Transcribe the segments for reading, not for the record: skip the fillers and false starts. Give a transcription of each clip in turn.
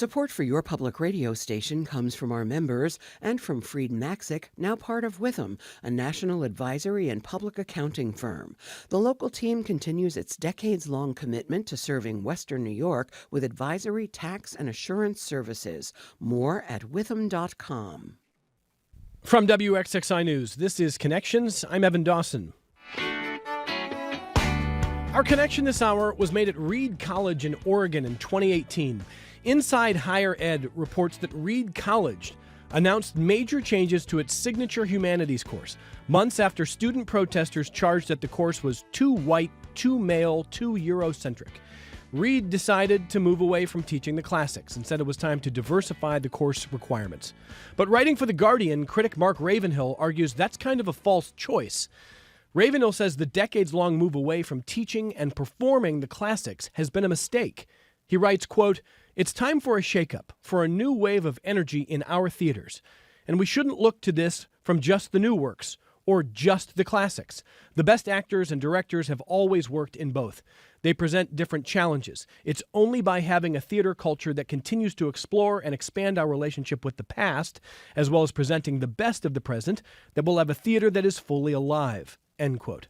Support for your public radio station comes from our members and from Fried Maxick, now part of Witham, a national advisory and public accounting firm. The local team continues its decades-long commitment to serving Western New York with advisory, tax, and assurance services. More at witham.com. From WXXI News, this is Connections. I'm Evan Dawson. Our connection this hour was made at Reed College in Oregon in 2018. Inside Higher Ed reports that Reed College announced major changes to its signature humanities course, months after student protesters charged that the course was too white, too male, too Eurocentric. Reed decided to move away from teaching the classics and said it was time to diversify the course requirements. But writing for The Guardian, critic Mark Ravenhill argues that's kind of a false choice. Ravenhill says the decades-long move away from teaching and performing the classics has been a mistake. He writes, quote, "It's time for a shakeup, for a new wave of energy in our theaters. And we shouldn't look to this from just the new works or just the classics. The best actors and directors have always worked in both. They present different challenges. It's only by having a theater culture that continues to explore and expand our relationship with the past, as well as presenting the best of the present, that we'll have a theater that is fully alive." End quote.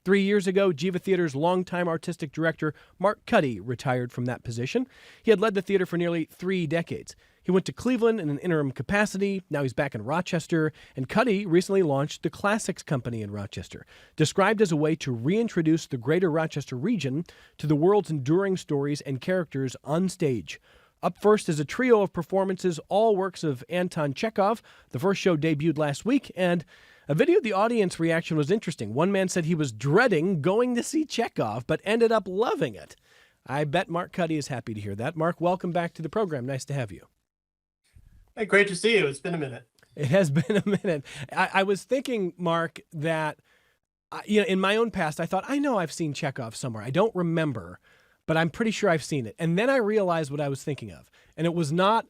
3 years ago, Geva Theatre's longtime artistic director, Mark Cuddy, retired from that position. He had led the theater for nearly 3 decades. He went to Cleveland in an interim capacity. Now he's back in Rochester. And Cuddy recently launched the Classics Company in Rochester, described as a way to reintroduce the greater Rochester region to the world's enduring stories and characters on stage. Up first is a trio of performances, all works of Anton Chekhov. The first show debuted last week, and a video of the audience reaction was interesting. One man said he was dreading going to see Chekhov, but ended up loving it. I bet Mark Cuddy is happy to hear that. Mark, welcome back to the program. Nice to have you. Hey, great to see you. It's been a minute. It has been a minute. I was thinking, Mark, that in my own past, I thought, I know I've seen Chekhov somewhere. I don't remember, but I'm pretty sure I've seen it. And then I realized what I was thinking of, and it was not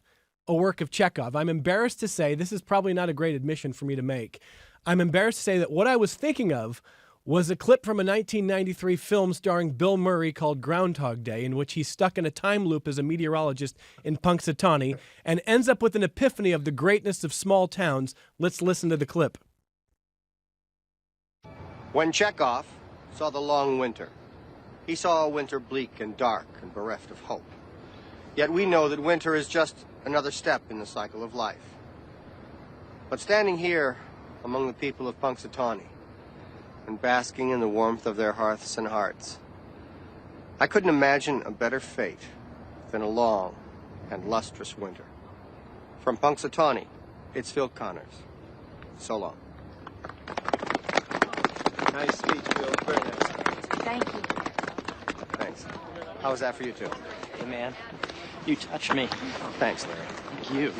a work of Chekhov. I'm embarrassed to say, this is probably not a great admission for me to make. I'm embarrassed to say that what I was thinking of was a clip from a 1993 film starring Bill Murray called Groundhog Day, in which he's stuck in a time loop as a meteorologist in Punxsutawney and ends up with an epiphany of the greatness of small towns. Let's listen to the clip. When Chekhov saw the long winter, he saw a winter bleak and dark and bereft of hope. Yet we know that winter is just another step in the cycle of life. But standing here among the people of Punxsutawney and basking in the warmth of their hearths and hearts, I couldn't imagine a better fate than a long and lustrous winter. From Punxsutawney, it's Phil Connors. So long. Nice speech, Phil. Very nice. Thank you. Thanks. How was that for you, too? Hey, man. You touch me. Thanks, Larry. Thank you.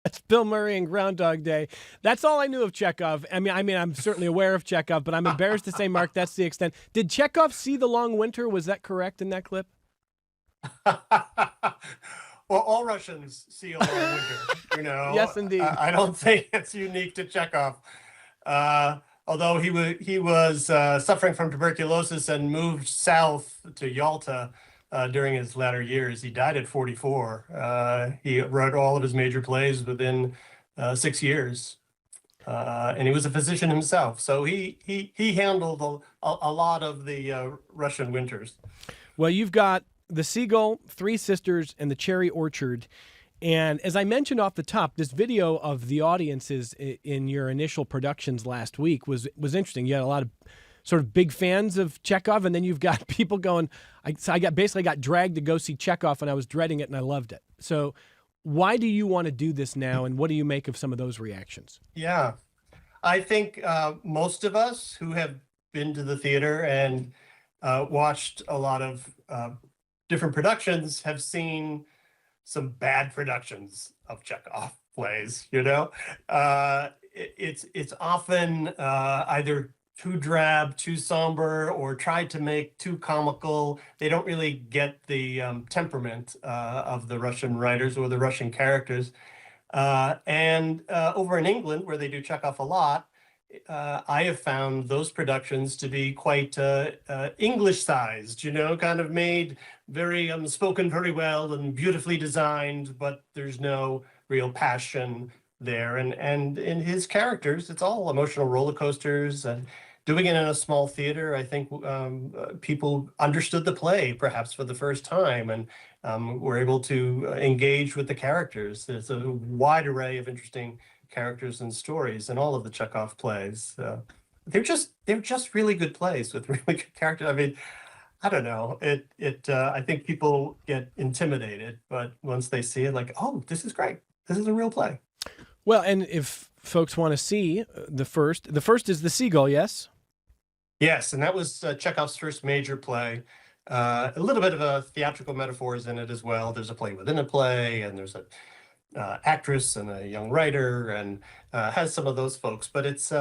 That's Bill Murray and Groundhog Day. That's all I knew of Chekhov. I mean, I'm certainly aware of Chekhov, but I'm embarrassed to say, Mark, that's the extent. Did Chekhov see the long winter? Was that correct in that clip? Well, all Russians see a long winter, Yes, indeed. I don't think it's unique to Chekhov. Although he was suffering from tuberculosis and moved south to Yalta during his latter years. He died at 44. He wrote all of his major plays within 6 years. And he was a physician himself. So he handled a lot of the Russian winters. Well, you've got the Seagull, Three Sisters, and the Cherry Orchard. And as I mentioned off the top, this video of the audiences in your initial productions last week was interesting. You had a lot of sort of big fans of Chekhov, and then you've got people going, I got dragged to go see Chekhov, and I was dreading it, and I loved it. So why do you want to do this now, and what do you make of some of those reactions? Yeah, I think most of us who have been to the theater and watched a lot of different productions have seen some bad productions of Chekhov plays. It's often either too drab, too somber, or tried to make too comical. They don't really get the temperament of the Russian writers or the Russian characters. And over in England, where they do Chekhov a lot, I have found those productions to be quite English sized, kind of made very spoken very well and beautifully designed, but there's no real passion there. And in his characters, it's all emotional roller coasters. And doing it in a small theater, I think people understood the play perhaps for the first time and were able to engage with the characters. There's a wide array of interesting characters and stories in all of the Chekhov plays. They're just really good plays with really good characters. I mean, I don't know. I think people get intimidated, but once they see it, like, oh, this is great. This is a real play. Well, and if folks want to see the first is the Seagull, yes? Yes, and that was Chekhov's first major play. A little bit of a theatrical metaphors in it as well. There's a play within a play, and there's a actress and a young writer, and has some of those folks. But it's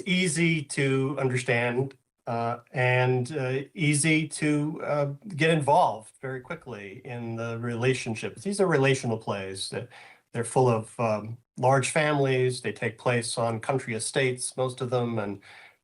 easy to understand and easy to get involved very quickly in the relationships. These are relational plays. They're full of large families. They take place on country estates, most of them,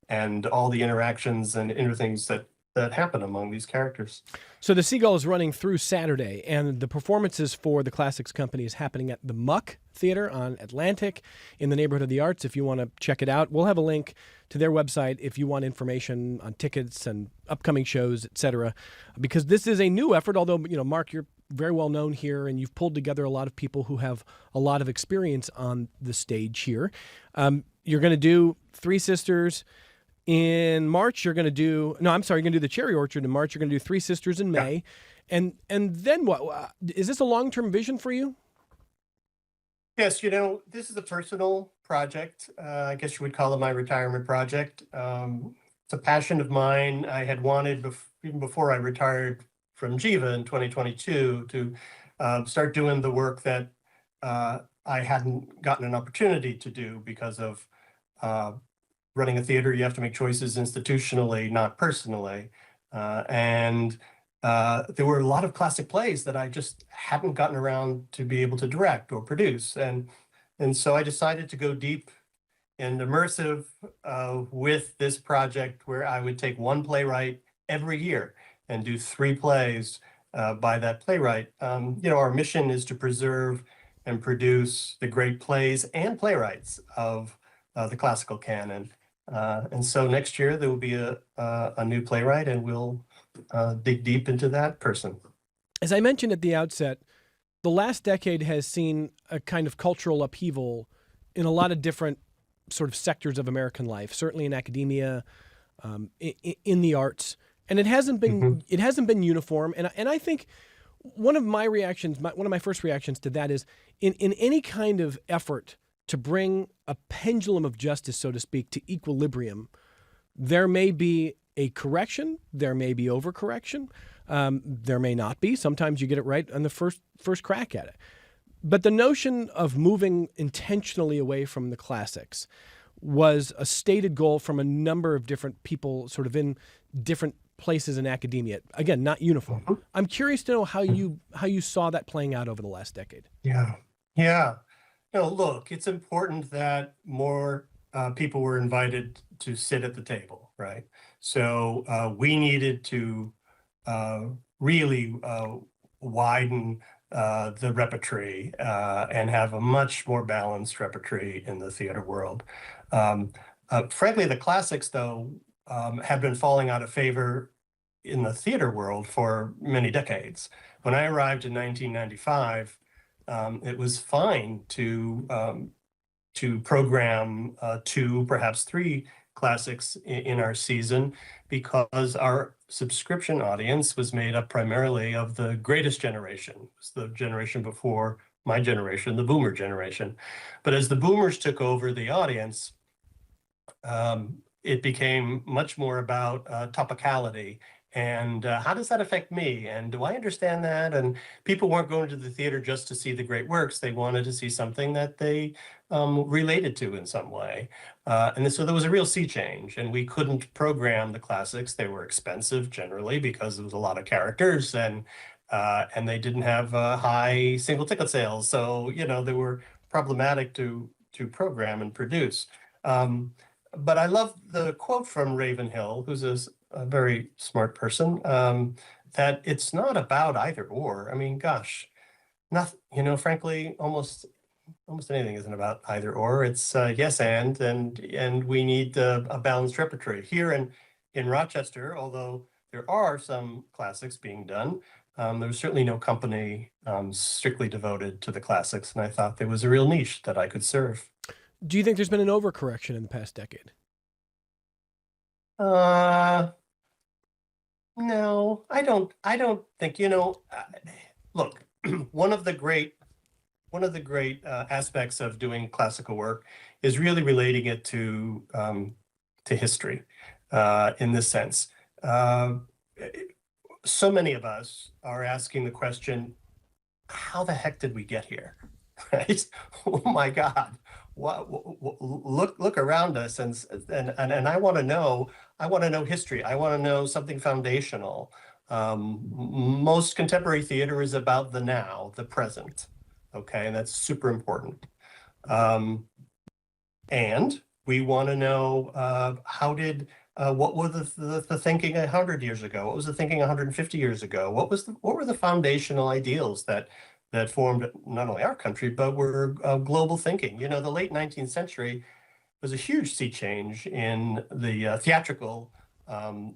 and all the interactions and inner things that happen among these characters. So the Seagull is running through Saturday, and the performances for the Classics Company is happening at the Muck Theater on Atlantic in the neighborhood of the arts. If you want to check it out, we'll have a link to their website if you want information on tickets and upcoming shows, etc. Because this is a new effort, although, Mark, you're very well known here, and you've pulled together a lot of people who have a lot of experience on the stage here. You're going to do Three Sisters in March. You're going to do the Cherry Orchard in March. You're going to do Three Sisters in May. Yeah. And then what? Is this a long-term vision for you? Yes, this is a personal project. I guess you would call it my retirement project. It's a passion of mine. I had wanted, even before I retired from Geva in 2022, to start doing the work that I hadn't gotten an opportunity to do because of running a theater. You have to make choices institutionally, not personally. And there were a lot of classic plays that I just hadn't gotten around to be able to direct or produce. And so I decided to go deep and immersive with this project, where I would take one playwright every year and do 3 plays by that playwright. Our mission is to preserve and produce the great plays and playwrights of the classical canon. And so next year there will be a new playwright, and we'll dig deep into that person. As I mentioned at the outset, the last decade has seen a kind of cultural upheaval in a lot of different sort of sectors of American life, certainly in academia, in the arts, and it hasn't been uniform. And I think one of my first reactions to that is in any kind of effort to bring a pendulum of justice, so to speak, to equilibrium, there may be a correction, there may be overcorrection, there may not be. Sometimes you get it right on the first crack at it. But the notion of moving intentionally away from the classics was a stated goal from a number of different people, sort of in different places in academia. Again, not uniform. Mm-hmm. I'm curious to know how you saw that playing out over the last decade. Yeah. Look, it's important that more people were invited to sit at the table, right? So we needed to really widen the repertory and have a much more balanced repertory in the theater world. Frankly, the classics, though, have been falling out of favor in the theater world for many decades. When I arrived in 1995, it was fine to program 2, perhaps 3 classics in our season, because our subscription audience was made up primarily of the greatest generation. It was the generation before my generation, the boomer generation. But as the boomers took over the audience, it became much more about topicality. And how does that affect me? And do I understand that? And people weren't going to the theater just to see the great works. They wanted to see something that they related to in some way. And so there was a real sea change, and we couldn't program the classics. They were expensive generally because there was a lot of characters, and they didn't have high single ticket sales. So, they were problematic to program and produce. But I love the quote from Ravenhill, who's a very smart person, that it's not about either or. I mean, gosh, nothing, frankly, almost anything isn't about either or. It's yes and we need a balanced repertoire here in Rochester. Although there are some classics being done, there was certainly no company strictly devoted to the classics, and I thought there was a real niche that I could serve. Do you think there's been an overcorrection in the past decade? No, I don't think, look, one of the great aspects of doing classical work is really relating it to history, in this sense. So many of us are asking the question, how the heck did we get here? Right? Oh my God. Look around us, and I want to know history. I want to know something foundational. Most contemporary theater is about the now, the present. Okay, and that's super important. And we want to know what were the thinking 100 years ago? What was the thinking 150 years ago? What were the foundational ideals that formed not only our country, but were global thinking? The late 19th century was a huge sea change in the theatrical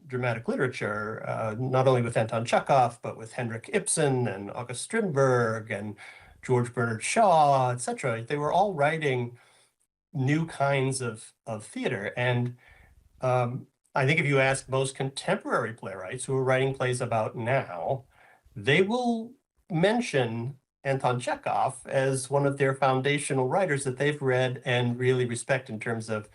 dramatic literature, not only with Anton Chekhov, but with Henrik Ibsen and August Strindberg and George Bernard Shaw, etc. They were all writing new kinds of theater. And I think if you ask most contemporary playwrights who are writing plays about now, they will mention Anton Chekhov as one of their foundational writers that they've read and really respect in terms of,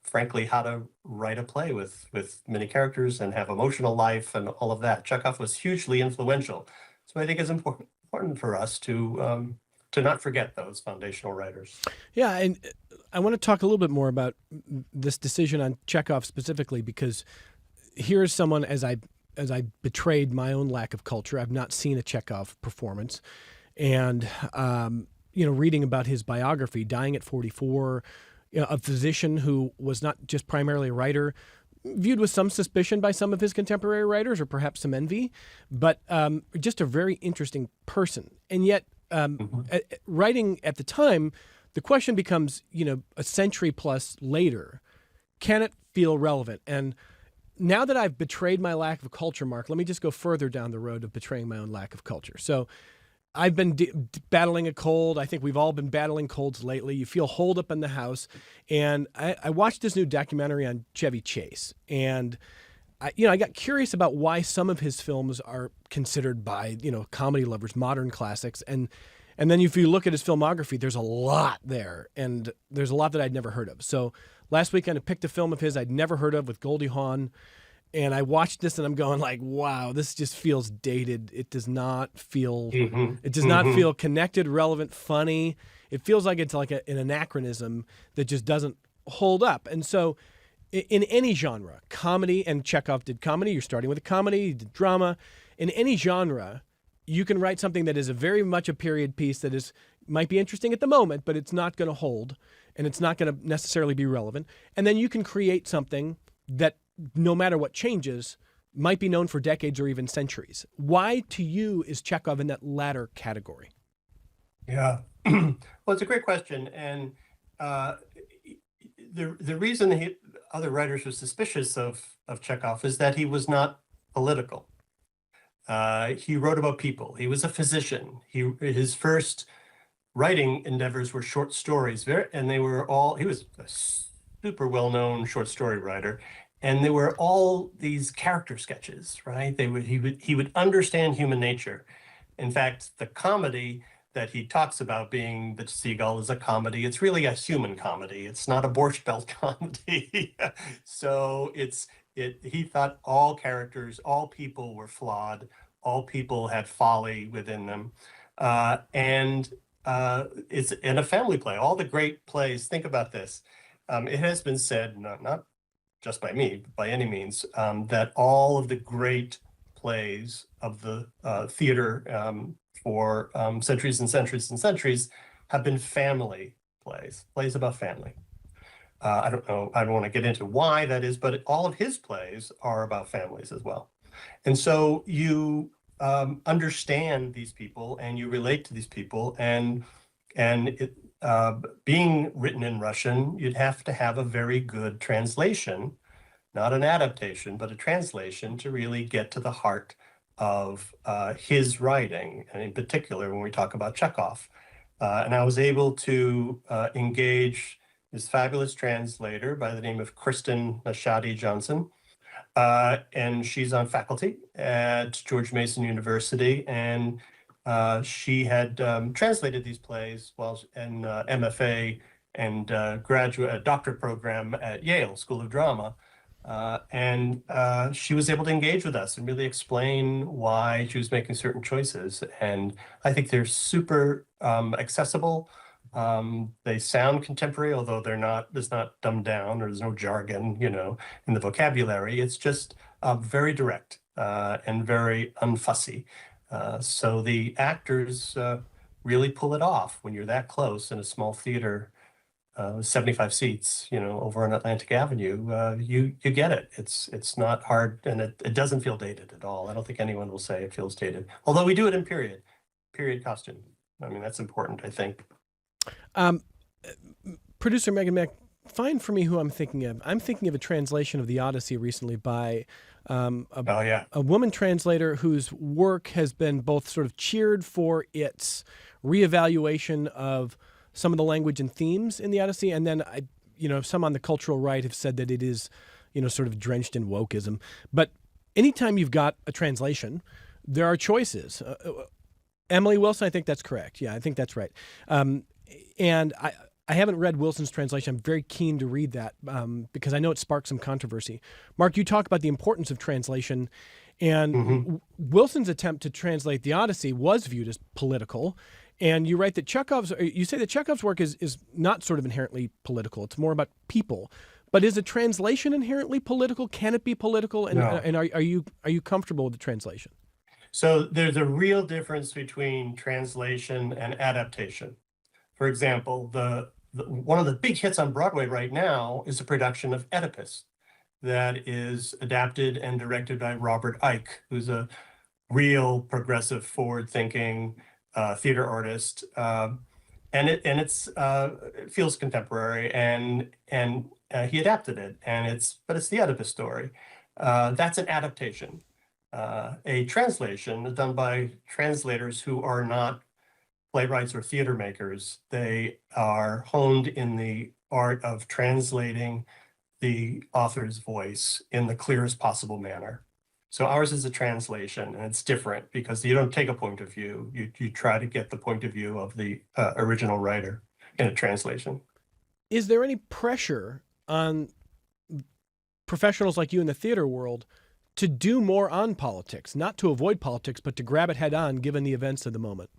frankly, how to write a play with many characters and have emotional life and all of that. Chekhov was hugely influential. So I think it's important for us to not forget those foundational writers. Yeah, and I want to talk a little bit more about this decision on Chekhov specifically, because here is someone, as I betrayed my own lack of culture, I've not seen a Chekhov performance. And, reading about his biography, dying at 44, a physician who was not just primarily a writer, viewed with some suspicion by some of his contemporary writers, or perhaps some envy, but just a very interesting person. And yet, writing at the time, the question becomes, a century plus later, can it feel relevant? And now that I've betrayed my lack of culture, Mark, let me just go further down the road of betraying my own lack of culture. So I've been battling a cold. I think we've all been battling colds lately. You feel holed up in the house. And I watched this new documentary on Chevy Chase. And I got curious about why some of his films are considered by, comedy lovers, modern classics. And then if you look at his filmography, there's a lot there. And there's a lot that I'd never heard of. So last weekend, I picked a film of his I'd never heard of with Goldie Hawn. And I watched this and I'm going like, wow, this just feels dated. It does not feel, not feel connected, relevant, funny. It feels like it's like an anachronism that just doesn't hold up. And so in any genre, comedy, and Chekhov did comedy, you're starting with a comedy, you did drama. In any genre, you can write something that is a very much a period piece that might be interesting at the moment, but it's not going to hold and it's not going to necessarily be relevant. And then you can create something that, no matter what changes, might be known for decades or even centuries. Why, to you, is Chekhov in that latter category? Yeah, well, it's a great question. And the reason other writers were suspicious of Chekhov is that he was not political. He wrote about people. He was a physician. His first writing endeavors were short stories, and he was a super well-known short story writer. And they were all these character sketches, right? He would understand human nature. In fact, the comedy that he talks about being the Seagull is a comedy. It's really a human comedy. It's not a Borscht Belt comedy. So he thought all characters, all people were flawed. All people had folly within them. And it's in a family play. All the great plays, think about this. It has been said, not just by me, but by any means, that all of the great plays of the theater for centuries and centuries and centuries have been family plays about family. I don't know, I don't want to get into why that is, but all of his plays are about families as well. And so you understand these people and you relate to these people, and it, being written in Russian, you'd have to have a very good translation, not an adaptation, but a translation to really get to the heart of his writing, and in particular when we talk about Chekhov. And I was able to engage this fabulous translator by the name of Kristen Nashadi Johnson. And she's on faculty at George Mason University. And she had translated these plays while in MFA and graduate doctorate program at Yale School of Drama. And she was able to engage with us and really explain why she was making certain choices. And I think they're super accessible. They sound contemporary, although it's not dumbed down, or there's no jargon, in the vocabulary. It's just very direct and very unfussy. So the actors really pull it off when you're that close in a small theater, 75 seats, over on Atlantic Avenue. You get it. It's not hard, and it doesn't feel dated at all. I don't think anyone will say it feels dated, although we do it in period costume. I mean, that's important, I think. Producer Megan Mack, find for me who I'm thinking of. I'm thinking of a translation of the Odyssey recently by a woman translator whose work has been both sort of cheered for its reevaluation of some of the language and themes in the Odyssey, and then some on the cultural right have said that it is, sort of drenched in wokeism. But anytime you've got a translation, there are choices. Emily Wilson, I think that's correct. Yeah, I think that's right. And I haven't read Wilson's translation. I'm very keen to read that because I know it sparked some controversy. Mark, you talk about the importance of translation, and Wilson's attempt to translate the Odyssey was viewed as political. And you write that you say that Chekhov's work is not sort of inherently political. It's more about people. But is a translation inherently political? Can it be political? And, No. and are you comfortable with the translation? So there's a real difference between translation and adaptation. For example, one of the big hits on Broadway right now is a production of Oedipus that is adapted and directed by Robert Icke, who's a real progressive, forward-thinking theater artist, and it feels contemporary, and he adapted it, but it's the Oedipus story. That's an adaptation. A translation is done by translators who are not playwrights or theater makers. They are honed in the art of translating the author's voice in the clearest possible manner. So ours is a translation, and it's different because you don't take a point of view. You try to get the point of view of the original writer in a translation. Is there any pressure on professionals like you in the theater world to do more on politics, not to avoid politics, but to grab it head on given the events of the moment?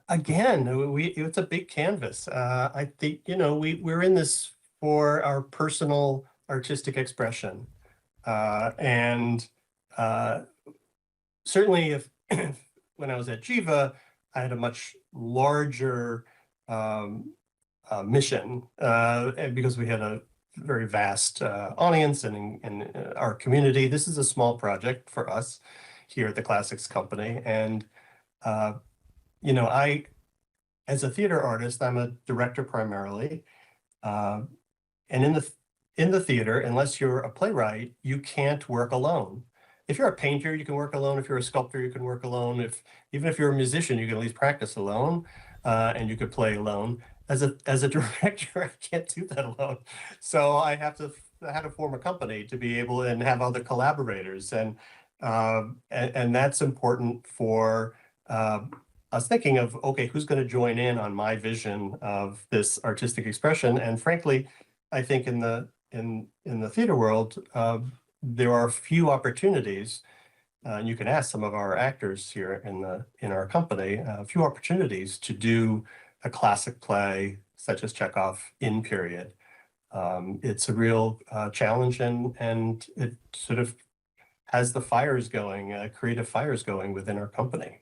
Again, it's a big canvas. I think, we're in this for our personal artistic expression. And certainly if when I was at Geva, I had a much larger mission because we had a very vast audience and our community. This is a small project for us here at the Classics Company. And, as a theater artist, I'm a director primarily. And in the theater, unless you're a playwright, you can't work alone. If you're a painter, you can work alone. If you're a sculptor, you can work alone. Even if you're a musician, you can at least practice alone, and you could play alone. As a director, I can't do that alone. So I had to form a company to be able and have other collaborators, and that's important for us thinking of, okay, who's going to join in on my vision of this artistic expression? And frankly, I think in the theater world, there are few opportunities, and you can ask some of our actors here in our company, a few opportunities to do a classic play such as Chekhov in period. It's a real challenge, and it sort of has the fires going, creative fires going within our company.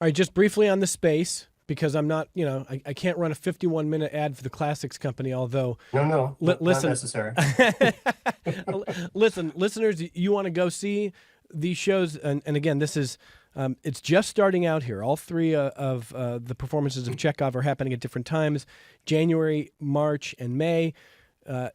All right, just briefly on the space, because I'm not, I can't run a 51-minute ad for the Classics Company, although... No, not listen, necessary. Listen, listeners, you want to go see these shows, and again, this is... it's just starting out here. All three of the performances of Chekhov are happening at different times, January, March, and May.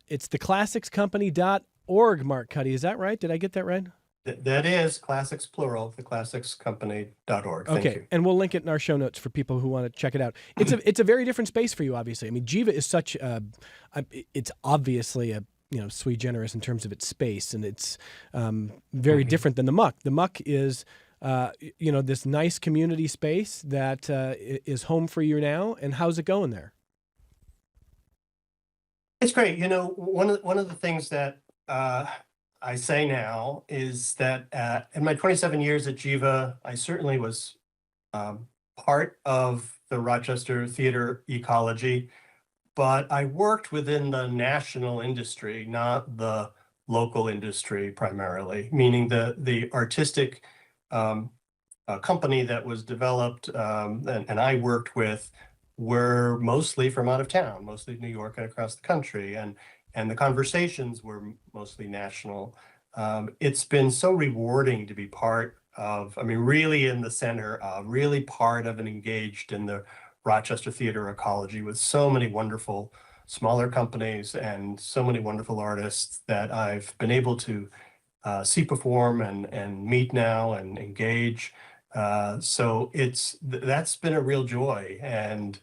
It's theclassicscompany.org, Mark Cuddy. Is that right? Did I get that right? That is Classics plural, theclassicscompany.org. Thank Okay, you. and we'll link it in our show notes for people who want to check it out. It's a very different space for you, obviously. I mean, Geva is such it's obviously a sui generis in terms of its space, and it's very different than the Muck. The Muck is this nice community space that is home for you now. And how's it going there? It's great. One of the things that I say now is that in my 27 years at Geva, I certainly was part of the Rochester theater ecology, but I worked within the national industry, not the local industry primarily, meaning the artistic company that was developed and I worked with were mostly from out of town, mostly New York and across the country, and the conversations were mostly national. It's been so rewarding to be part of, really in the center, really part of and engaged in the Rochester theater ecology with so many wonderful smaller companies and so many wonderful artists that I've been able to see perform and meet now and engage. So that's been a real joy, and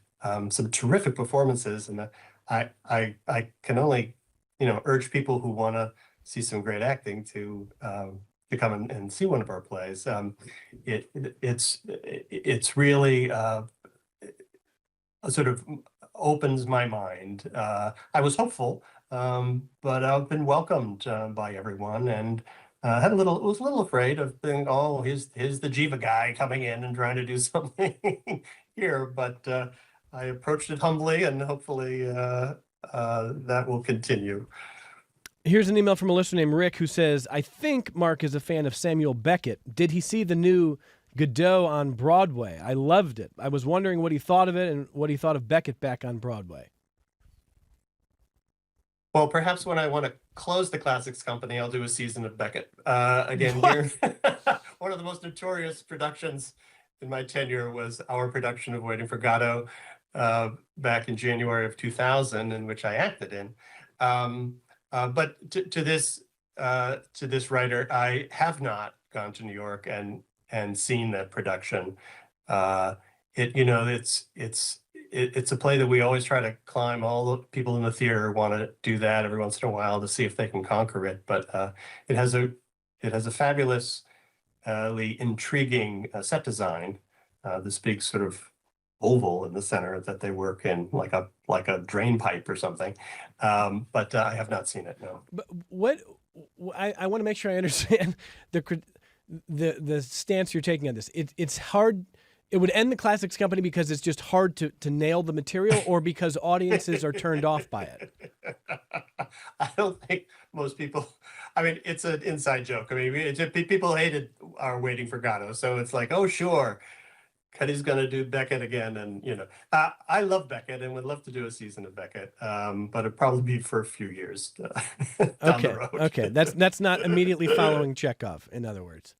some terrific performances. And I can only urge people who want to see some great acting to come and see one of our plays. It's really sort of opens my mind. I was hopeful, but I've been welcomed by everyone, and was a little afraid of being, here's the Geva guy coming in and trying to do something here. But I approached it humbly, and hopefully that will continue. Here's an email from a listener named Rick who says, I think Mark is a fan of Samuel Beckett. Did he see the new Godot on Broadway? I loved it. I was wondering what he thought of it and what he thought of Beckett back on Broadway. Well, perhaps when I want to close the Classics Company, I'll do a season of Beckett. Again, here, one of the most notorious productions in my tenure was our production of Waiting for Godot back in January of 2000, in which I acted in. But to this writer, I have not gone to New York and seen that production. It's a play that we always try to climb. All the people in the theater want to do that every once in a while to see if they can conquer it. But it has a fabulously intriguing set design. This big sort of oval in the center that they work in, like a drain pipe or something. But I have not seen it. No. But I want to make sure I understand the stance you're taking on this. It's hard. It would end the Classics Company because it's just hard to nail the material, or because audiences are turned off by it? I don't think most people. It's an inside joke. People hated our Waiting for Godot, so it's like, oh sure, Cuddy's going to do Beckett again, and I love Beckett and would love to do a season of Beckett, but it'd probably be for a few years down the road. Okay, that's not immediately following Chekhov, in other words.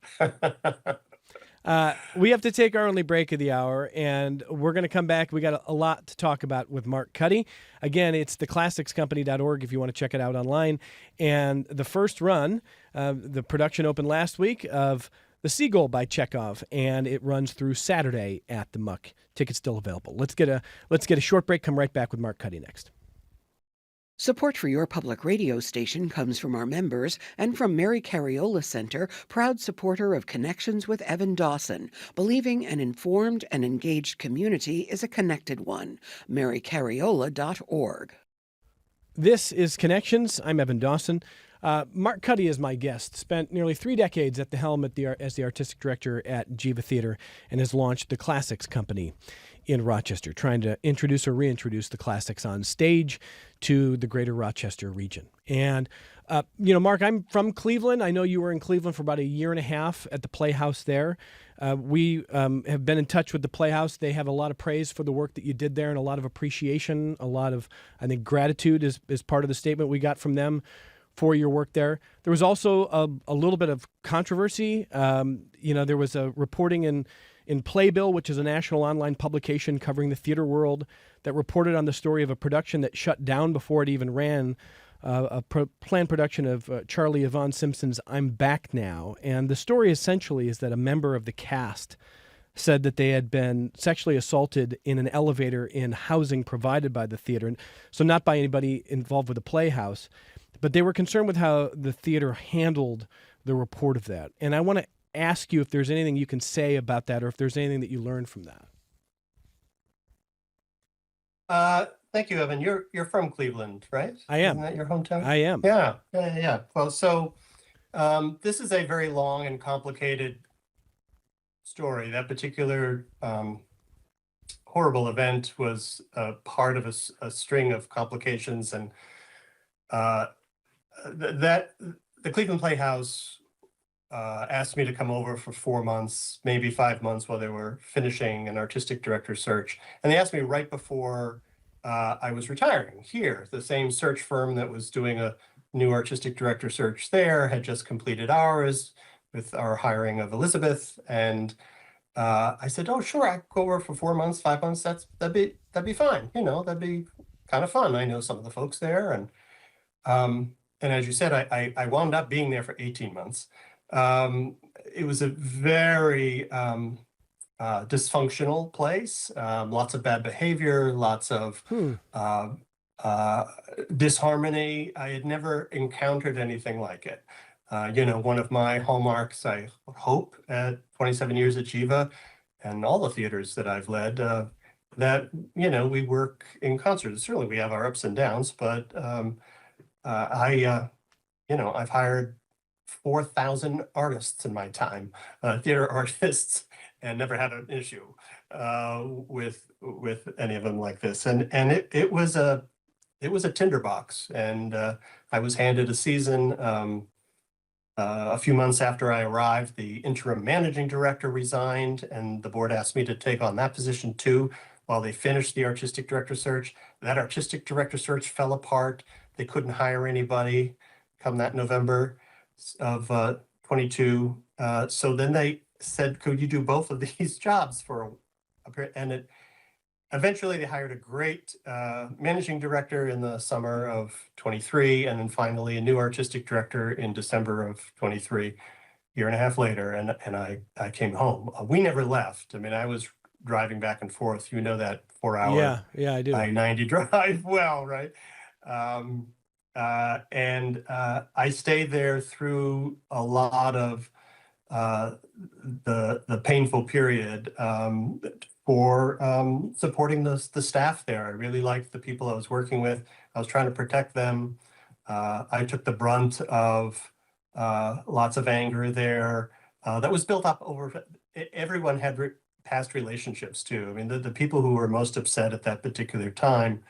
We have to take our only break of the hour, and we're going to come back. We got a lot to talk about with Mark Cuddy. Again, it's theclassicscompany.org if you want to check it out online. And the first run, the production opened last week of The Seagull by Chekhov, and it runs through Saturday at the Muck. Tickets still available. Let's get a short break. Come right back with Mark Cuddy next. Support for your public radio station comes from our members and from Mary Cariola Center, proud supporter of Connections with Evan Dawson, believing an informed and engaged community is a connected one. marycariola.org. This is Connections. I'm Evan Dawson. Mark Cuddy is my guest. Spent nearly 3 decades at the helm as the artistic director at Geva Theatre, and has launched the Classics Company in Rochester, trying to introduce or reintroduce the classics on stage to the greater Rochester region. And, Mark, I'm from Cleveland. I know you were in Cleveland for about 1.5 years at the Playhouse there. We have been in touch with the Playhouse. They have a lot of praise for the work that you did there and a lot of appreciation, a lot of, I think, gratitude is part of the statement we got from them for your work there. There was also a little bit of controversy. There was a reporting in Playbill, which is a national online publication covering the theater world, that reported on the story of a production that shut down before it even ran, planned production of Charlie Yvonne Simpson's I'm Back Now. And the story essentially is that a member of the cast said that they had been sexually assaulted in an elevator in housing provided by the theater. And so not by anybody involved with the Playhouse, but they were concerned with how the theater handled the report of that. And I want to ask you if there's anything you can say about that, or if there's anything that you learned from that. Thank you, Evan. You're from Cleveland, right? I am. Isn't that your hometown? I am. Yeah. Well, so this is a very long and complicated story. That particular horrible event was part of a string of complications, and that the Cleveland Playhouse asked me to come over for 4 months, maybe 5 months, while they were finishing an artistic director search. And they asked me right before I was retiring here. The same search firm that was doing a new artistic director search there had just completed ours with our hiring of Elizabeth. And I said, "Oh, sure, I could go over for 4 months, 5 months. That'd be fine. That'd be kind of fun. I know some of the folks there." And as you said, I wound up being there for 18 months. It was a very dysfunctional place, lots of bad behavior, lots of disharmony. I had never encountered anything like it. One of my hallmarks, I hope, at 27 years at Geva and all the theaters that I've led, that, we work in concert. Certainly we have our ups and downs, but I've hired 4,000 artists in my time, theater artists, and never had an issue with any of them like this. And it was a tinderbox, and I was handed a season. A few months after I arrived, the interim managing director resigned, and the board asked me to take on that position too, while they finished the artistic director search. That artistic director search fell apart. They couldn't hire anybody come that November of 22. So then they said, "Could you do both of these jobs for a period?" And eventually they hired a great managing director in the summer of 23, and then finally a new artistic director in December of 23, year and a half later. And I came home. We never left. I mean, I was driving back and forth. That 4-hour Yeah, I do. I-90 drive well, right? I stayed there through a lot of the painful period for supporting the staff there. I really liked the people I was working with. I was trying to protect them. I took the brunt of lots of anger there that was built up over. Everyone had past relationships too. I mean, the people who were most upset at that particular time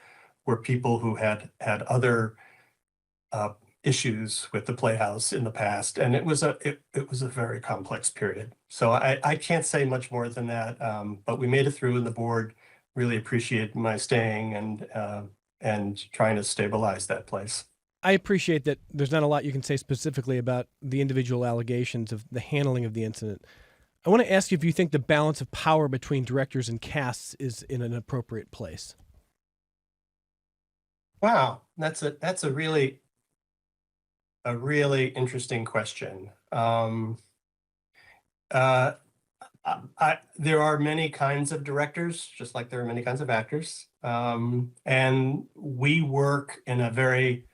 were people who had other issues with the Playhouse in the past, and it was a very complex period. So I can't say much more than that, but we made it through, and the board really appreciated my staying and trying to stabilize that place. I appreciate that there's not a lot you can say specifically about the individual allegations of the handling of the incident. I want to ask you if you think the balance of power between directors and casts is in an appropriate place. Wow, that's a really interesting question. There are many kinds of directors, just like there are many kinds of actors. And we work in a very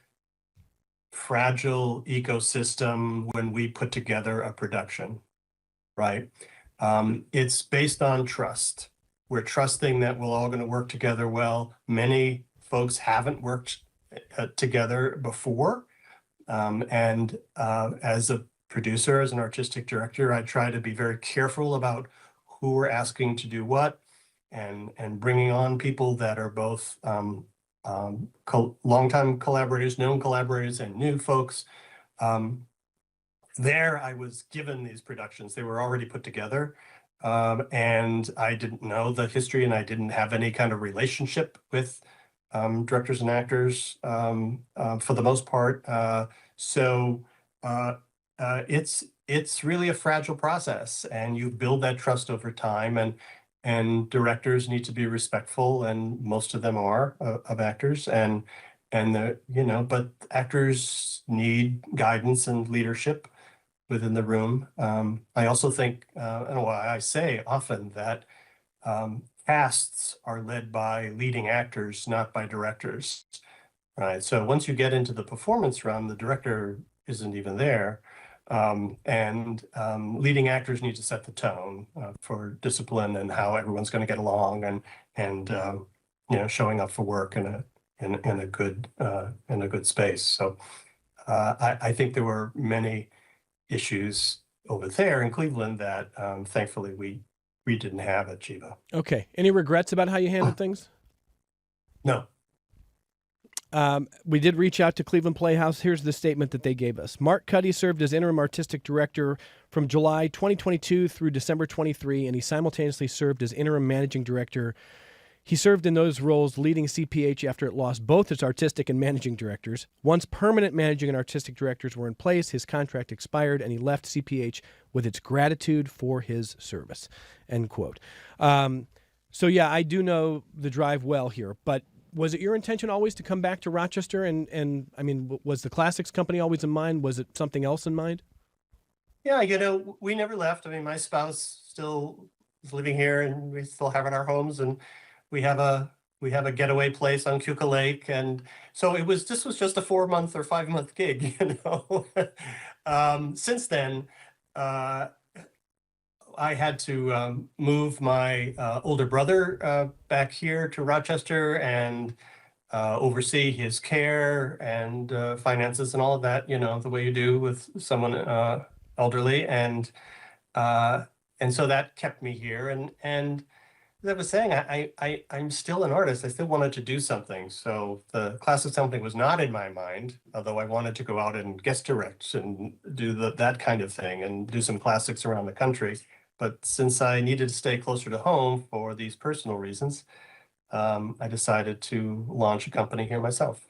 fragile ecosystem when we put together a production, right? It's based on trust. We're trusting that we're all going to work together well. Many folks haven't worked together before. And as a producer, as an artistic director, I try to be very careful about who we're asking to do what, and bringing on people that are both longtime collaborators, known collaborators, and new folks. There, I was given these productions. They were already put together. And I didn't know the history, and I didn't have any kind of relationship with directors and actors for the most part. So it's really a fragile process, and you build that trust over time, and directors need to be respectful, and most of them are of actors, and but actors need guidance and leadership within the room. I also think, I don't know why I say often that casts are led by leading actors, not by directors, right? So once you get into the performance realm, the director isn't even there. And leading actors need to set the tone for discipline and how everyone's going to get along, and showing up for work in a good space. So I think there were many issues over there in Cleveland that thankfully we didn't have at Geva. Okay. Any regrets about how you handled things? No. We did reach out to Cleveland Playhouse. Here's the statement that they gave us. Mark Cuddy served as interim artistic director from July 2022 through December 23, and he simultaneously served as interim managing director. He served in those roles leading CPH after it lost both its artistic and managing directors. Once permanent managing and artistic directors were in place, his contract expired, and he left CPH with its gratitude for his service, end quote. So yeah, I do know the drive well here, but was it your intention always to come back to Rochester? And I mean, was the Classics Company always in mind? Was it something else in mind? Yeah, we never left. I mean, my spouse still is living here, and we still have our homes, and we have a getaway place on Cuca Lake, and so this was just a 4-month or 5-month gig, Since then, I had to move my older brother back here to Rochester and oversee his care and finances and all of that, the way you do with someone elderly, and so that kept me here. And as I was saying, I'm still an artist. I still wanted to do something. So the Classics Company was not in my mind, although I wanted to go out and guest direct and do that kind of thing and do some classics around the country. But since I needed to stay closer to home for these personal reasons, I decided to launch a company here myself.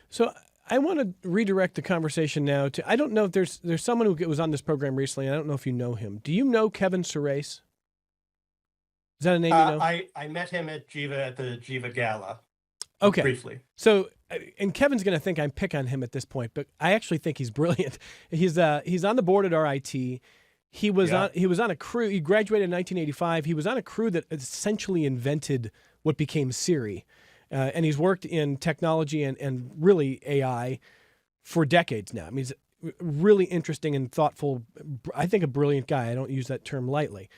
So I want to redirect the conversation now to, I don't know if there's someone who was on this program recently. I don't know if you know him. Do you know Kevin Surace? Is that a name you know? I met him at the Geva Gala. Okay. Briefly. So, and Kevin's going to think I'm pick on him at this point, but I actually think he's brilliant. He's on the board at RIT. He was on a crew. He graduated in 1985. He was on a crew that essentially invented what became Siri. And he's worked in technology and really AI for decades now. I mean, he's really interesting and thoughtful. I think a brilliant guy. I don't use that term lightly.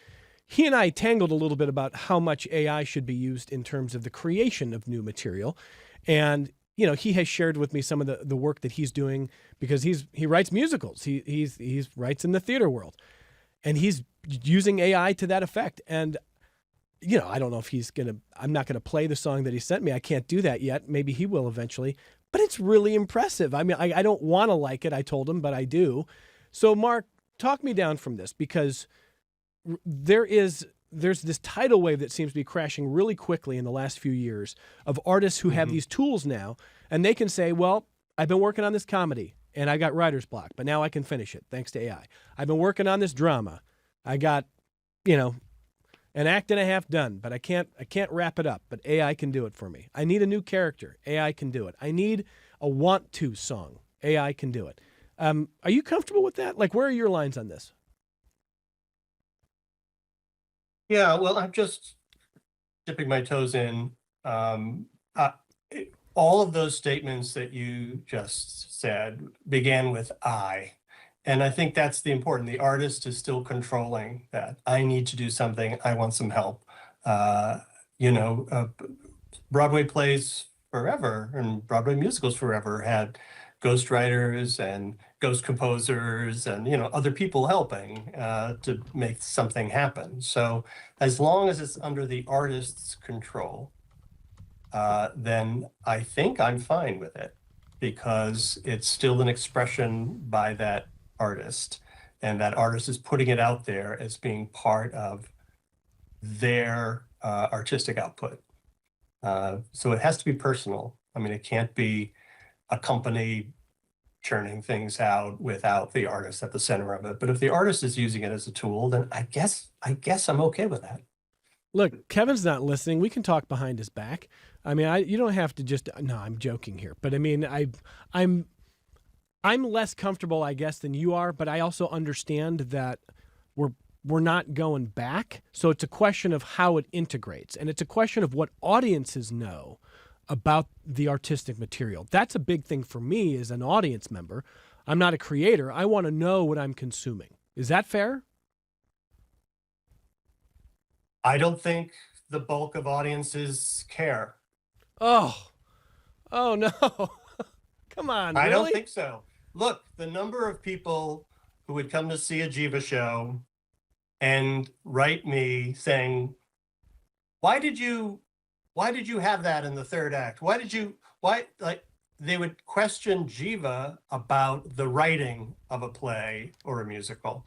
He and I tangled a little bit about how much AI should be used in terms of the creation of new material. And, he has shared with me some of the work that he's doing because he writes musicals. He writes in the theater world. And he's using AI to that effect. And, I don't know if I'm not going to play the song that he sent me. I can't do that yet. Maybe he will eventually. But it's really impressive. I mean, I don't want to like it, I told him, but I do. So, Mark, talk me down from this, because there's this tidal wave that seems to be crashing really quickly in the last few years of artists who have these tools now, and they can say, well, I've been working on this comedy and I got writer's block, but now I can finish it thanks to AI. I've been working on this drama. I got, an act and a half done, but I can't wrap it up, but AI can do it for me. I need a new character. AI can do it. I need a want to song. AI can do it. Are you comfortable with that? Like, where are your lines on this? Yeah, well, I'm just dipping my toes in. All of those statements that you just said began with I. And I think that's the important. The artist is still controlling that. I need to do something. I want some help. Broadway plays forever and Broadway musicals forever had ghostwriters and ghost composers and, other people helping to make something happen. So as long as it's under the artist's control, then I think I'm fine with it, because it's still an expression by that artist, and that artist is putting it out there as being part of their artistic output. So it has to be personal. I mean, it can't be a company churning things out without the artist at the center of it. But if the artist is using it as a tool, then I guess I'm okay with that. Look, Kevin's not listening. We can talk behind his back. I mean, you don't have to just. No, I'm joking here, but I mean, I'm less comfortable, I guess, than you are. But I also understand that we're not going back. So it's a question of how it integrates, and it's a question of what audiences know about the artistic material. That's a big thing for me as an audience member. I'm not a creator. I want to know what I'm consuming. Is that fair? I don't think the bulk of audiences care. Oh no. Come on, I really? don't think so. Look, the number of people who would come to see a Geva show and write me saying, why did you have that in the third act? Why they would question Geva about the writing of a play or a musical,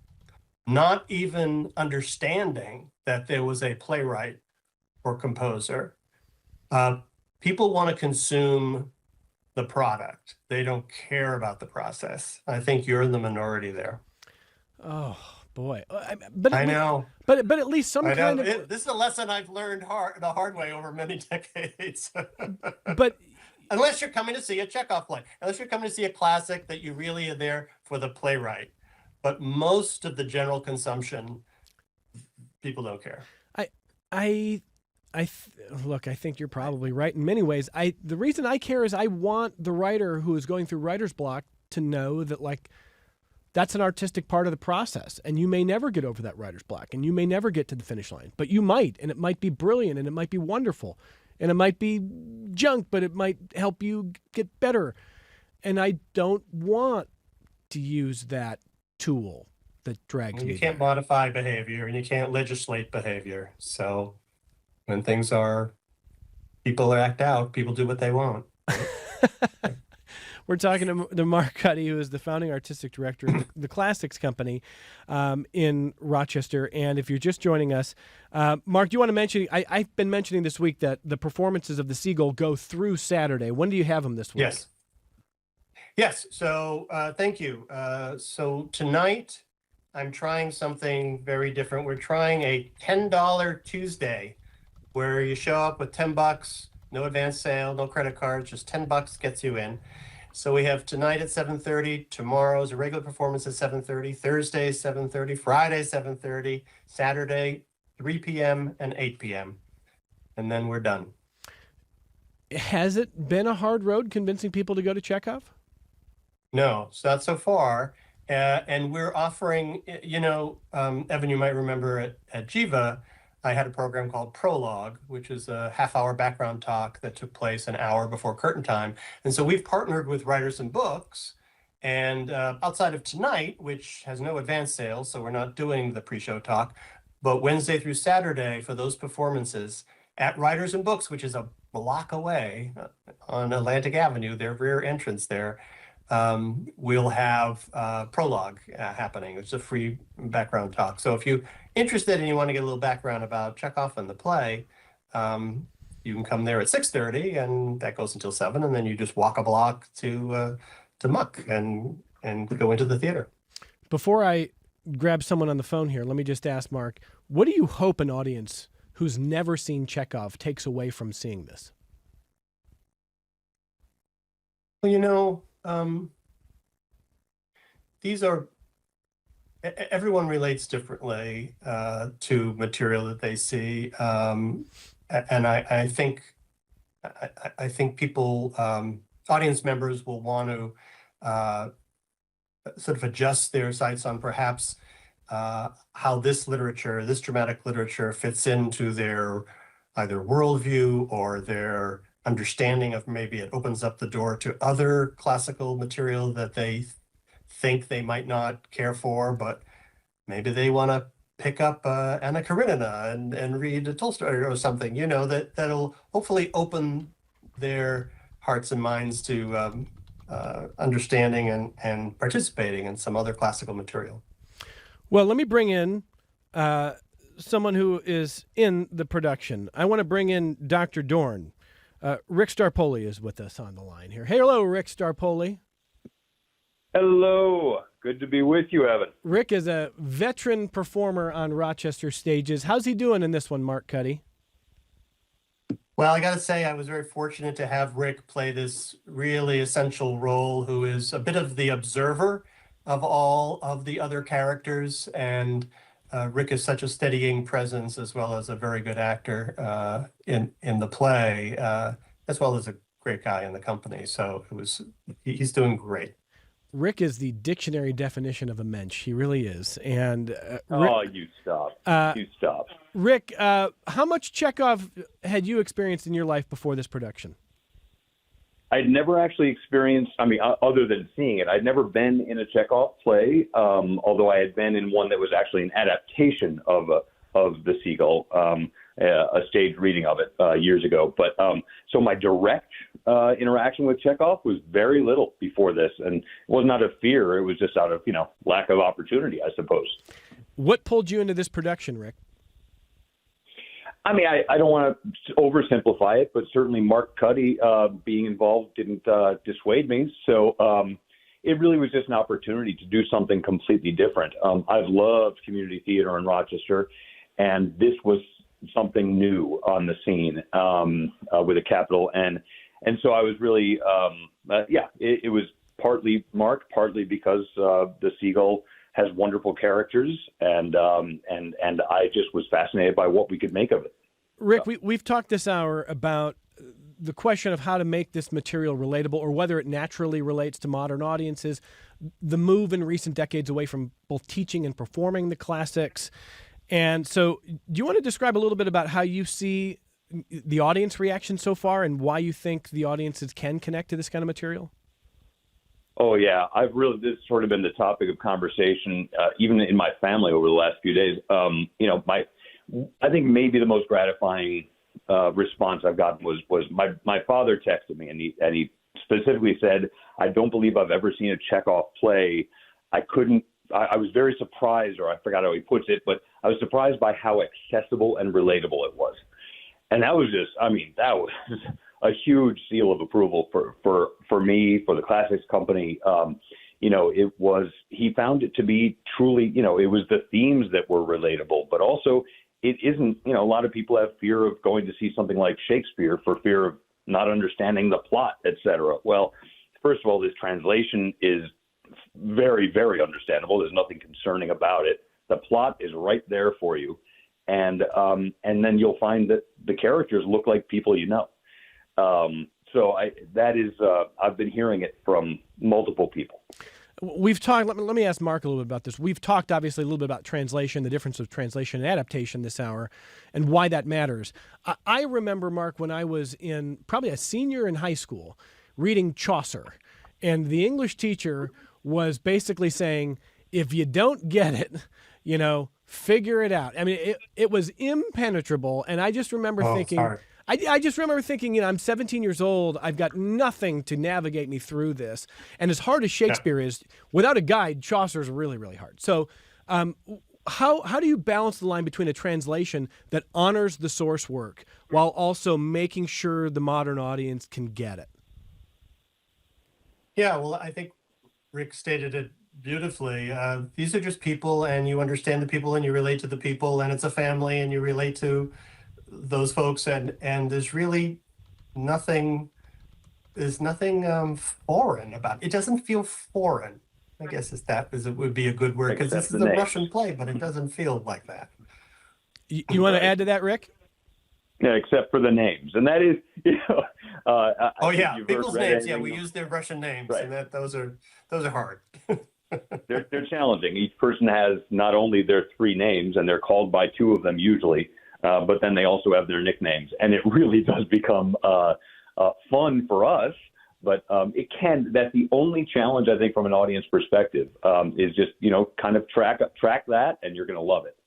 not even understanding that there was a playwright or composer. People want to consume the product. They don't care about the process. I think you're in the minority there. Oh boy, I know. But at least some kind of. This is a lesson I've learned the hard way over many decades. But unless you're coming to see a Chekhov play, unless you're coming to see a classic that you really are there for the playwright. But most of the general consumption, people don't care. Look, I think you're probably right in many ways. The reason I care is I want the writer who is going through writer's block to know that, like, that's an artistic part of the process, and you may never get over that writer's block, and you may never get to the finish line, but you might, and it might be brilliant, and it might be wonderful, and it might be junk, but it might help you get better. And I don't want to use that tool that drags me. You can't modify behavior, and you can't legislate behavior. So when people act out, people do what they want. We're talking to Mark Cuddy, who is the founding artistic director of the Classics Company in Rochester. And if you're just joining us, Mark, do you want to mention, I've been mentioning this week that the performances of the Seagull go through Saturday. When do you have them this week? Yes. So thank you. So tonight, I'm trying something very different. We're trying a $10 Tuesday, where you show up with $10, no advance sale, no credit cards, just $10 gets you in. So we have tonight at 7:30, tomorrow's a regular performance at 7:30, Thursday 7:30, Friday 7:30, Saturday 3 p.m. and 8 p.m. And then we're done. Has it been a hard road convincing people to go to Chekhov? No, it's not so far. And we're offering, Evan, you might remember at Geva, I had a program called Prologue, which is a half-hour background talk that took place an hour before curtain time. And so we've partnered with Writers and Books. And outside of tonight, which has no advance sales, so we're not doing the pre-show talk, but Wednesday through Saturday for those performances at Writers and Books, which is a block away on Atlantic Avenue, their rear entrance there, we'll have Prologue happening. It's a free background talk. So if you're interested and you want to get a little background about Chekhov and the play, you can come there at 6:30, and that goes until 7, and then you just walk a block to Muck and go into the theater. Before I grab someone on the phone here, let me just ask Mark, what do you hope an audience who's never seen Chekhov takes away from seeing this? Well, everyone relates differently to material that they see. And I think people, audience members will want to sort of adjust their sights on perhaps how this dramatic literature fits into their either worldview or their understanding of, maybe it opens up the door to other classical material that they think they might not care for, but maybe they want to pick up Anna Karenina and read Tolstoy or something, that'll hopefully open their hearts and minds to understanding and participating in some other classical material. Well, let me bring in someone who is in the production. I want to bring in Dr. Dorn. Rick Staropoli is with us on the line here. Hey, hello, Rick Staropoli. Hello. Good to be with you, Evan. Rick is a veteran performer on Rochester stages. How's he doing in this one, Mark Cuddy? Well, I got to say, I was very fortunate to have Rick play this really essential role, who is a bit of the observer of all of the other characters. And Rick is such a steadying presence, as well as a very good actor in the play, as well as a great guy in the company. So he's doing great. Rick is the dictionary definition of a mensch. He really is. And Rick, you stop. You stop. Rick, how much Chekhov had you experienced in your life before this production? I'd never actually experienced, other than seeing it, I'd never been in a Chekhov play, although I had been in one that was actually an adaptation of the Seagull, a stage reading of it years ago. But so my direct interaction with Chekhov was very little before this, and it was not out of fear. It was just out of, lack of opportunity, I suppose. What pulled you into this production, Rick? I don't want to oversimplify it, but certainly Mark Cuddy being involved didn't dissuade me. So it really was just an opportunity to do something completely different. I've loved community theater in Rochester, and this was something new on the scene with a capital N. And so I was really, it was partly Mark, partly because the Seagull has wonderful characters, and I just was fascinated by what we could make of it. Rick, we've talked this hour about the question of how to make this material relatable, or whether it naturally relates to modern audiences, the move in recent decades away from both teaching and performing the classics. And so do you want to describe a little bit about how you see the audience reaction so far, and why you think the audiences can connect to this kind of material? Oh, yeah. This has sort of been the topic of conversation, even in my family over the last few days. I think maybe the most gratifying response I've gotten was my father texted me, and he specifically said, "I don't believe I've ever seen a Chekhov play. I was very surprised," or I forgot how he puts it, but I was surprised by how accessible and relatable it was. And that was that was a huge seal of approval for me, for the Classics Company. He found it to be truly, it was the themes that were relatable, but also it isn't, a lot of people have fear of going to see something like Shakespeare for fear of not understanding the plot, et cetera. Well, first of all, this translation is very, very understandable. There's nothing concerning about it. The plot is right there for you. And then you'll find that the characters look like people you know. I've been hearing it from multiple people. We've talked, let me ask Mark a little bit about this. We've talked obviously a little bit about translation, the difference of translation and adaptation this hour, and why that matters. I remember, Mark, when I was probably a senior in high school, reading Chaucer, and the English teacher was basically saying, if you don't get it, figure it out. It was impenetrable, and I just remember thinking... Sorry. I just remember thinking, I'm 17 years old. I've got nothing to navigate me through this. And as hard as Shakespeare is, without a guide, Chaucer's really, really hard. So how do you balance the line between a translation that honors the source work while also making sure the modern audience can get it? Yeah, well, I think Rick stated it beautifully. These are just people, and you understand the people, and you relate to the people, and it's a family, and you relate to those folks, and there's really nothing foreign about it. It doesn't feel foreign, I guess, it would be a good word, because this is a Russian play, but it doesn't feel like that. You want to add to that, Rick? Yeah, except for the names, and that is, people's names. Yeah, we use their Russian names, right. And those are hard. they're challenging. Each person has not only their three names, and they're called by two of them usually. But then they also have their nicknames, and it really does become fun for us. But that's the only challenge, I think, from an audience perspective, is just, kind of track that, and you're going to love it.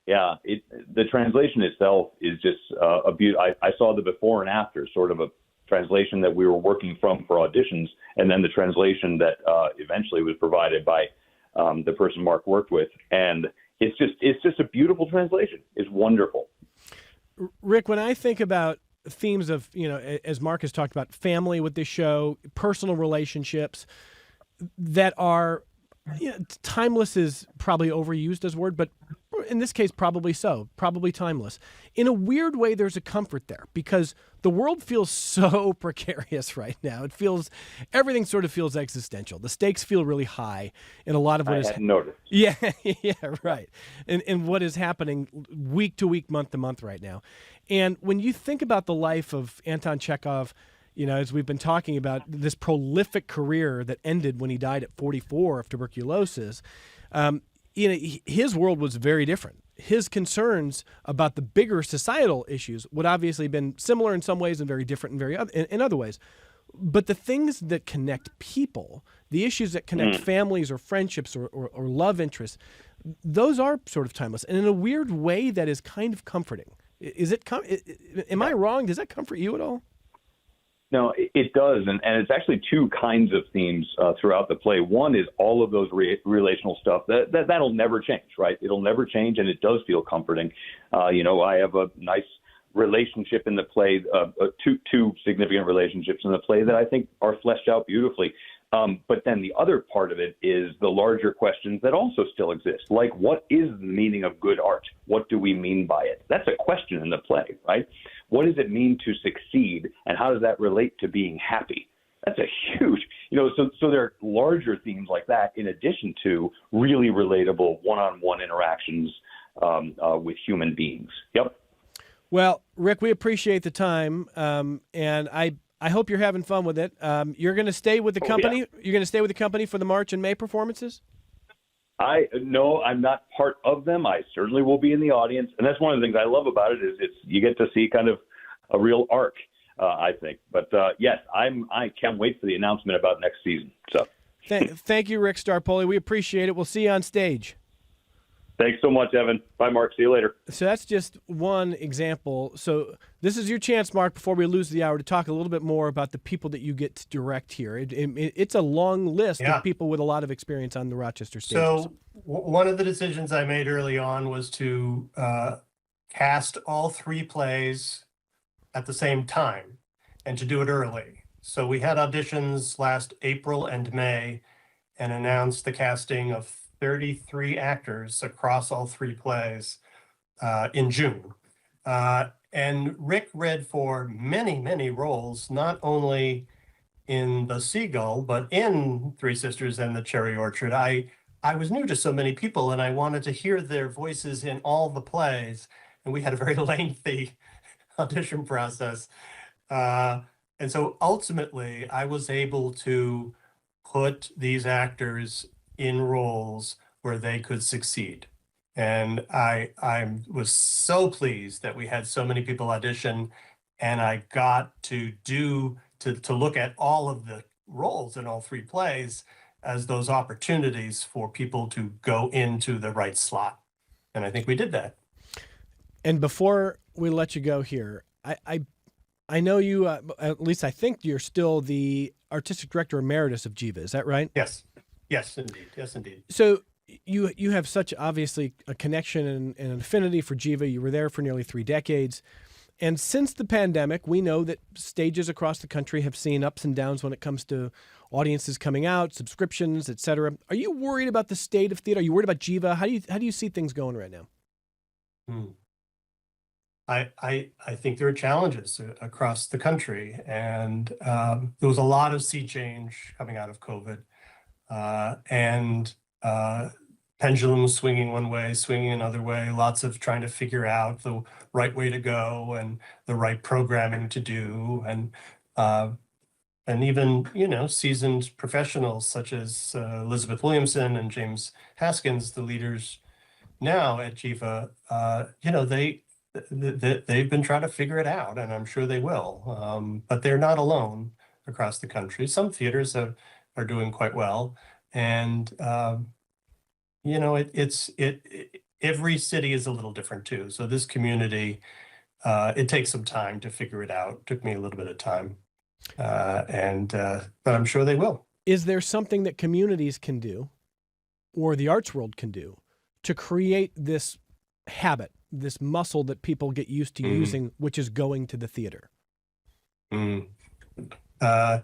The translation itself is just a beauty. I saw the before and after, sort of a translation that we were working from for auditions, and then the translation that eventually was provided by the person Mark worked with. And it's just a beautiful translation. It's wonderful. Rick, when I think about themes of, as Mark has talked about, family with this show, personal relationships that are, timeless is probably overused as a word, but in this case, probably so, probably timeless. In a weird way, there's a comfort there because the world feels so precarious right now. Everything sort of feels existential. The stakes feel really high in a lot of what I is. hadn't noticed. Yeah, yeah, right. And what is happening week to week, month to month right now. And when you think about the life of Anton Chekhov, as we've been talking about, this prolific career that ended when he died at 44 of tuberculosis, his world was very different. His concerns about the bigger societal issues would obviously have been similar in some ways and very different in other ways. But the things that connect people, the issues that connect families or friendships or love interests, those are sort of timeless. And in a weird way, that is kind of comforting. Am I wrong? Does that comfort you at all? No, it does, and it's actually two kinds of themes throughout the play. One is all of those relational stuff that'll never change, right? It'll never change, and it does feel comforting. I have a nice relationship in the play, two significant relationships in the play that I think are fleshed out beautifully. But then the other part of it is the larger questions that also still exist, like what is the meaning of good art? What do we mean by it? That's a question in the play, right? What does it mean to succeed, and how does that relate to being happy? That's a huge, so there are larger themes like that in addition to really relatable one-on-one interactions with human beings. Yep. Well, Rick, we appreciate the time, and I hope you're having fun with it. You're going to stay with the company. Yeah. You're going to stay with the company for the March and May performances? No, I'm not part of them. I certainly will be in the audience, and that's one of the things I love about it is you get to see kind of a real arc, I think. But yes, I can't wait for the announcement about next season. So, thank you, Rick Staropoli. We appreciate it. We'll see you on stage. Thanks so much, Evan. Bye, Mark. See you later. So that's just one example. So this is your chance, Mark, before we lose the hour, to talk a little bit more about the people that you get to direct here. It's a long list of people with a lot of experience on the Rochester stages. So one of the decisions I made early on was to cast all three plays at the same time and to do it early. So we had auditions last April and May and announced the casting of 33 actors across all three plays in June. And Rick read for many, many roles, not only in The Seagull, but in Three Sisters and The Cherry Orchard. I was new to so many people, and I wanted to hear their voices in all the plays. And we had a very lengthy audition process. And so ultimately, I was able to put these actors in roles where they could succeed. And I was so pleased that we had so many people audition, and I got to look at all of the roles in all three plays as those opportunities for people to go into the right slot. And I think we did that. And before we let you go here, I know you, at least I think you're still the artistic director emeritus of Geva. Is that right? Yes. Yes, indeed. Yes, indeed. So you have such obviously a connection and an affinity for Geva. You were there for nearly 3 decades. And since the pandemic, we know that stages across the country have seen ups and downs when it comes to audiences coming out, subscriptions, et cetera. Are you worried about the state of theater? Are you worried about Geva? How do you see things going right now? I think there are challenges across the country, and there was a lot of sea change coming out of COVID. And pendulum swinging one way, swinging another way, lots of trying to figure out the right way to go and the right programming to do. And even, seasoned professionals such as Elizabeth Williamson and James Haskins, the leaders now at Geva, they've been trying to figure it out, and I'm sure they will. But they're not alone across the country. Some theaters are doing quite well. And, every city is a little different too. So this community, it takes some time to figure it out. It took me a little bit of time. But I'm sure they will. Is there something that communities can do or the arts world can do to create this habit, this muscle that people get used to using, which is going to the theater? Yeah,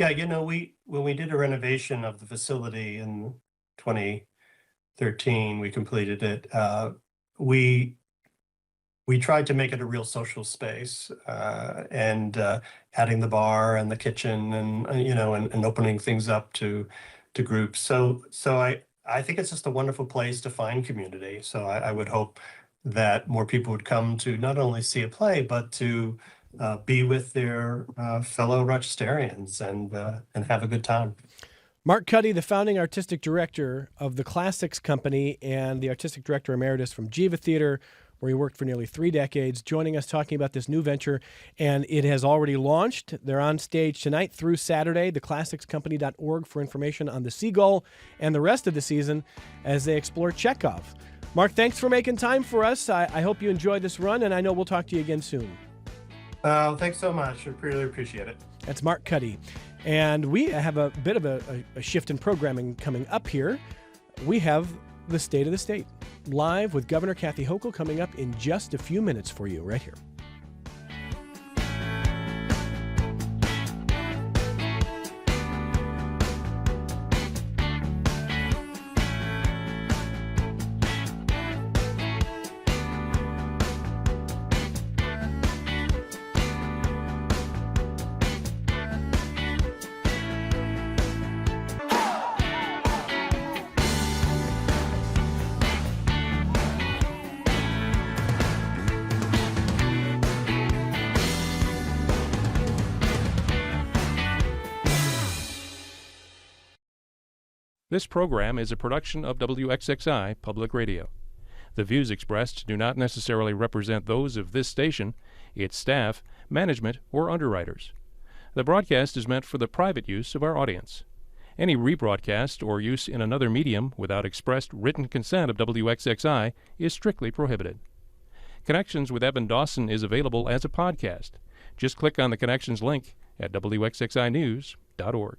when we did a renovation of the facility in 2013, we completed it. We tried to make it a real social space, and adding the bar and the kitchen, and and opening things up to groups. So I think it's just a wonderful place to find community. So I would hope that more people would come to not only see a play, but to be with their fellow Rochesterians and have a good time. Mark Cuddy, the founding artistic director of the Classics Company and the artistic director emeritus from Geva Theatre, where he worked for nearly 3 decades, joining us talking about this new venture. And it has already launched. They're on stage tonight through Saturday, theclassicscompany.org for information on the Seagull and the rest of the season as they explore Chekhov. Mark, thanks for making time for us. I hope you enjoyed this run, and I know we'll talk to you again soon. Thanks so much. I really appreciate it. That's Mark Cuddy. And we have a bit of a shift in programming coming up here. We have the State of the State, live with Governor Kathy Hochul, coming up in just a few minutes for you right here. This program is a production of WXXI Public Radio. The views expressed do not necessarily represent those of this station, its staff, management, or underwriters. The broadcast is meant for the private use of our audience. Any rebroadcast or use in another medium without expressed written consent of WXXI is strictly prohibited. Connections with Eben Dawson is available as a podcast. Just click on the Connections link at WXXInews.org.